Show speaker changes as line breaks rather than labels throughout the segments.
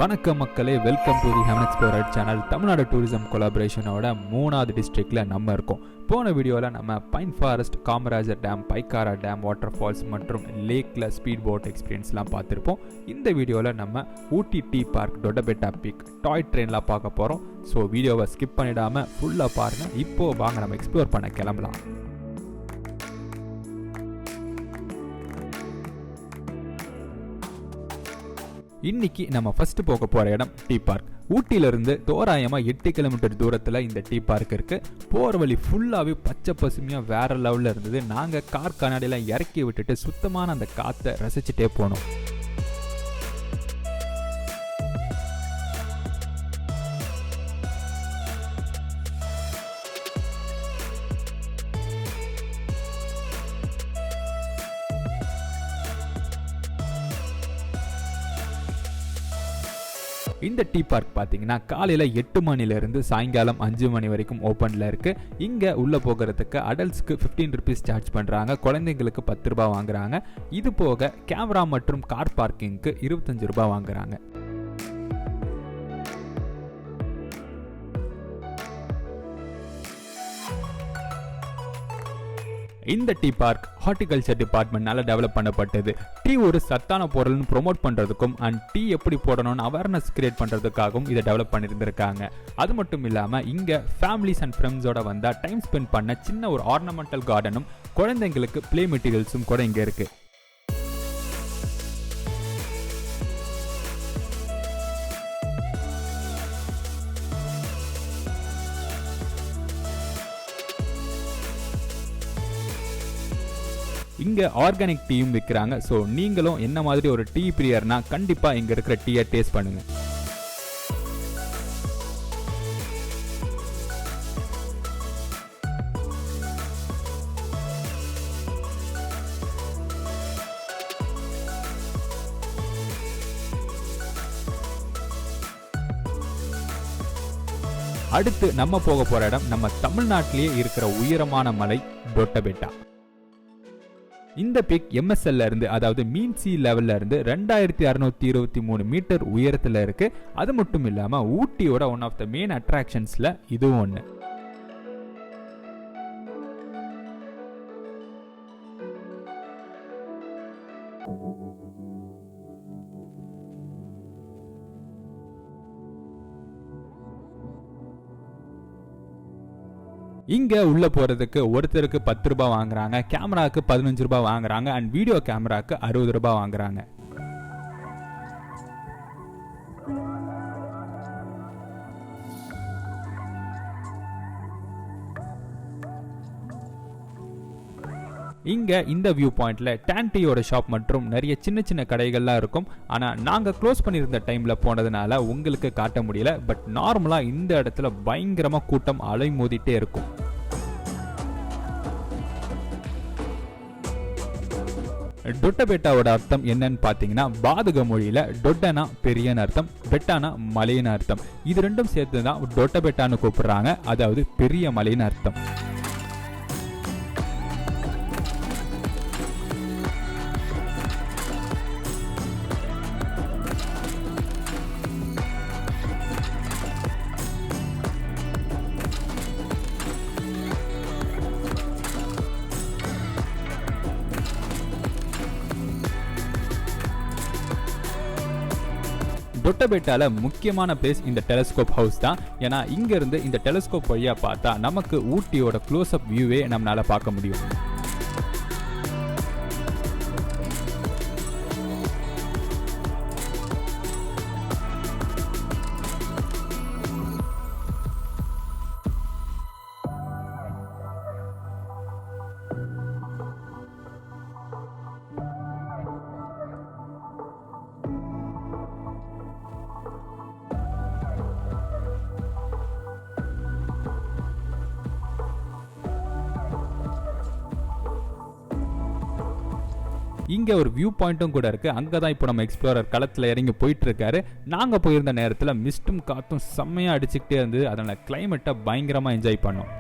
வணக்கம் மக்களே, welcome to the amidst channel. Tamil Nadu tourism கொலாபரேஷனோட 3வது டிஸ்ட்ரிக்டில் நம்ம இருக்கோம். போன வீடியோவில் நம்ம pine forest, Kamarajar dam, Pykara dam, water falls மற்றும் லேக்கில் ஸ்பீட் போட் எக்ஸ்பீரியன்ஸ்லாம் பார்த்துருப்போம். இந்த வீடியோவில் நம்ம Ooty tea park, Doddabetta peak, toy ட்ரெயினில் பார்க்க போகிறோம். ஸோ வீடியோவை ஸ்கிப் பண்ணிடாமல் ஃபுல்லாக பாருங்கள். இப்போது வாங்க நம்ம எக்ஸ்ப்ளோர் பண்ண கிளம்பலாம். இன்னைக்கு நம்ம ஃபர்ஸ்ட் போக போற இடம் டீ பார்க். ஊட்டியிலிருந்து தோராயமா 8 கிலோமீட்டர் தூரத்துல இந்த டீ பார்க் இருக்கு. போற வழி ஃபுல்லாவே பச்சை பசுமையா வேற லெவல்ல இருந்தது. நாங்க கார் கண்ணாடியெல்லாம் இறக்கி விட்டுட்டு சுத்தமான அந்த காத்தை ரசிச்சுட்டே போனோம். இந்த டீ பார்க் பார்த்தீங்கன்னா காலையில் 8 மணிலேருந்து சாயங்காலம் 5 மணி வரைக்கும் ஓப்பனில் இருக்குது. இங்கே உள்ளே போகிறதுக்கு அடல்ட்ஸ்க்கு 15 ருபீஸ் சார்ஜ் பண்ணுறாங்க, குழந்தைங்களுக்கு 10 ரூபா வாங்குறாங்க. இது போக கேமரா மற்றும் கார் பார்க்கிங்க்கு 25 ரூபா வாங்குறாங்க. இந்த டீ பார்க் ஹார்டிகல்ச்சர் டிபார்ட்மெண்ட்னால டெவலப் பண்ணப்பட்டது. டீ ஒரு சத்தான பொருள்னு ப்ரொமோட் பண்ணுறதுக்கும் அண்ட் டீ எப்படி போடணும்னு அவேர்னஸ் கிரியேட் பண்ணுறதுக்காகவும் இதை டெவலப் பண்ணியிருந்திருக்காங்க. அது மட்டும் இல்லாமல் இங்கே ஃபேமிலிஸ் அண்ட் ஃப்ரெண்ட்ஸோட வந்தால் டைம் ஸ்பெண்ட் பண்ண சின்ன ஒரு ஆர்னமெண்டல் கார்டனும் குழந்தைங்களுக்கு ப்ளே மெட்டீரியல்ஸும் கூட இங்கே இருக்குது. இங்கே ஆர்கானிக் டீயும் விற்கிறாங்க. ஸோ நீங்களும் என்ன மாதிரி ஒரு டீ பிரியர்னா கண்டிப்பாக இங்கே இருக்கிற டீயை டேஸ்ட் பண்ணுங்க. அடுத்து நம்ம போக போற இடம் நம்ம தமிழ்நாட்டிலேயே இருக்கிற உயரமான மலை டொட்டபெட்டா. இந்த பீக் MSL இருந்து, அதாவது மீன் சி லெவல்ல இருந்து 2623 மீட்டர் உயரத்துல இருக்கு. அது மட்டும் இல்லாம ஊட்டியோட ஒன் ஆஃப் த மெயின் அட்ராக்ஷன்ஸ்ல இதுவும் ஒன்று. இங்க உள்ள போறதுக்கு ஒருத்தருக்கு 10 ரூபாய் வாங்குறாங்க, கேமராக்கு 15 ரூபாய் வாங்குறாங்க அண்ட் வீடியோ கேமராக்கு 60 ரூபாய் வாங்குறாங்க. இங்க இந்த வியூ பாயிண்ட்ல டான்டியோட ஷாப் மற்றும் நிறைய சின்ன சின்ன கடைகள்லாம் இருக்கும். ஆனா நாங்க க்ளோஸ் பண்ணியிருந்த டைம்ல போனதுனால உங்களுக்கு காட்ட முடியல. பட் நார்மலா இந்த இடத்துல பயங்கரமா கூட்டம் அலை மோதிட்டே இருக்கும். டொட்டபெட்டாவோட அர்த்தம் என்னன்னு பாத்தீங்கன்னா, பாதக மொழியில டொட்டனா பெரியன்னு அர்த்தம், பெட்டானா மலைன்னு அர்த்தம். இது ரெண்டும் சேர்த்துதான் டொட்டபெட்டான்னு கூப்பிடுறாங்க, அதாவது பெரிய மலைன்னு அர்த்தம். டொட்டபெட்டால முக்கியமான பிளேஸ் இந்த டெலஸ்கோப் ஹவுஸ் தான். ஏன்னா இங்க இருந்து இந்த டெலஸ்கோப் வழியா பார்த்தா நமக்கு ஊட்டியோட க்ளோஸ் அப் வியூவே நம்மளால பார்க்க முடியும். இங்கே ஒரு வியூ பாயிண்ட்டும் கூட இருக்குது. அங்கே தான் இப்போ நம்ம எக்ஸ்ப்ளோரர் களத்தில் இறங்கி போயிட்டு இருக்காரு. நாங்கள் போயிருந்த நேரத்தில் மிஸ்ட்டும் காற்றும் செம்மையாக அடிச்சுக்கிட்டே இருந்தது. அதனால் கிளைமேட்டை பயங்கரமாக என்ஜாய் பண்ணோம்.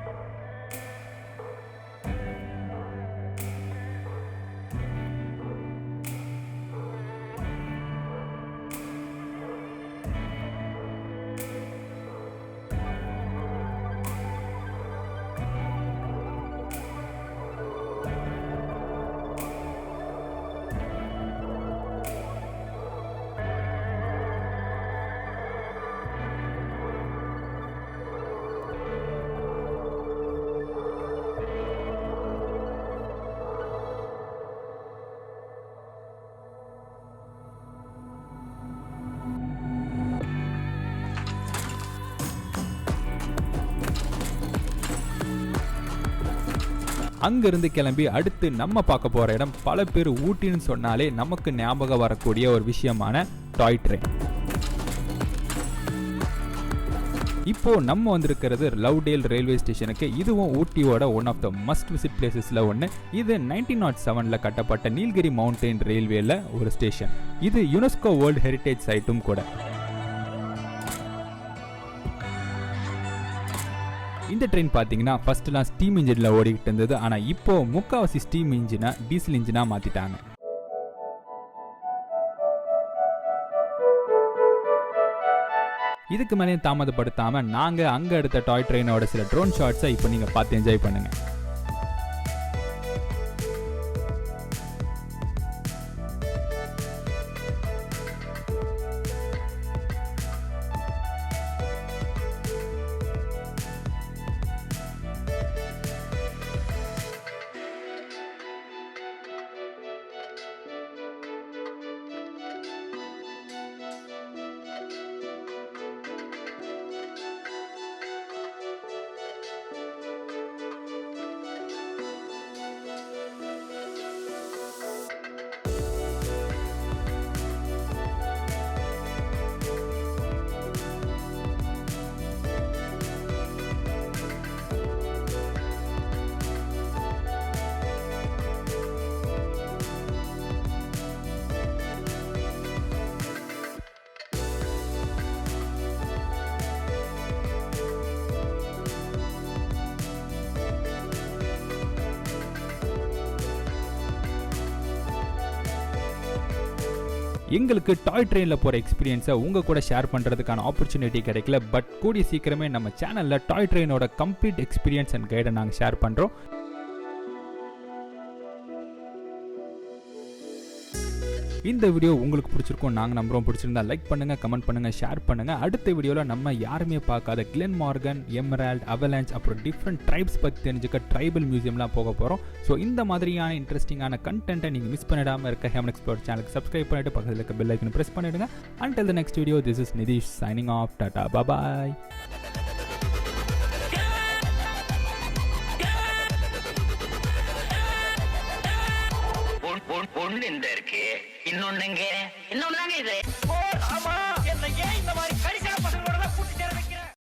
அங்கிருந்து கிளம்பி அடுத்து நம்ம பார்க்க போற இடம் பல பேர் ஊட்டின்னு சொன்னாலே நமக்கு ஞாபகம் வரக்கூடிய ஒரு விஷயமான டாய் ட்ரெயின். இப்போ நம்ம வந்திருக்கிறது லவ்டேல் ரயில்வே ஸ்டேஷனுக்கு. இதுவும் ஊட்டியோட one of the must visit பிளேசஸ்ல ஒன்று. இது 1907ல கட்டப்பட்ட நீல்கிரி மவுண்டன் ரயில்வேல ஒரு ஸ்டேஷன். இது யுனெஸ்கோ வேர்ல்ட் ஹெரிட்டேஜ் சைட்டும் கூட. இந்த ட்ரெயின் பார்த்தீங்கன்னா ஃபர்ஸ்ட்லாம் ஸ்டீம் இன்ஜினில் ஓடிக்கிட்டு இருந்தது. ஆனால் இப்போ முக்கால்வாசி ஸ்டீம் இன்ஜினை டீசல் இன்ஜினாக மாற்றிட்டாங்க. இதுக்கு மேலேயும் தாமதப்படுத்தாமல் நாங்கள் அங்கே எடுத்த டாய் ட்ரெயினோட சில ட்ரோன் ஷாட்ஸை இப்போ நீங்கள் பார்த்து என்ஜாய் பண்ணுங்கள். எங்களுக்கு டாய் ட்ரெயினில் போகிற எக்ஸ்பீரியன்ஸை உங்கள் கூட ஷேர் பண்ணுறதுக்கான ஆப்பர்ச்சுனிட்டி கிடைக்கல. பட் கூடிய சீக்கிரமே நம்ம சேனலில் டாய் ட்ரெயினோட கம்ப்ளீட் எக்ஸ்பீரியன்ஸ் அண்ட் கைடை நாங்கள் ஷேர் பண்ணுறோம். இந்த வீடியோ உங்களுக்கு பிடிச்சிருக்கும் நாங்கள் நம்புறோம். பிடிச்சிருந்தா லைக் பண்ணுங்கள், கமெண்ட் பண்ணுங்கள், ஷேர் பண்ணுங்கள். அடுத்த வீடியோவில் நம்ம யாருமே பார்க்காத கிளென் மார்கன், எமரால்ட், அவலான்ச் அப்புறம் டிஃப்ரெண்ட் ட்ரைப்ஸ் பற்றி தெரிஞ்சுக்க ட்ரைபல் மியூசியம்லாம் போக போகிறோம். ஸோ இந்த மாதிரியான இன்ட்ரெஸ்டிங்கான கண்டென்ட்டை நீங்கள் மிஸ் பண்ணிடாமல் இருக்க ஹெமன் எக்ஸ்ப்ளோர் சேனலுக்கு சப்ஸ்கிரைப் பண்ணிட்டு பக்கத்தில் இருக்க பெல் ஐக்கனை ப்ரெஸ் பண்ணிடுங்க. Until the next video, this is Nidish signing off. Tata, bye bye.
இன்னொன்னு இது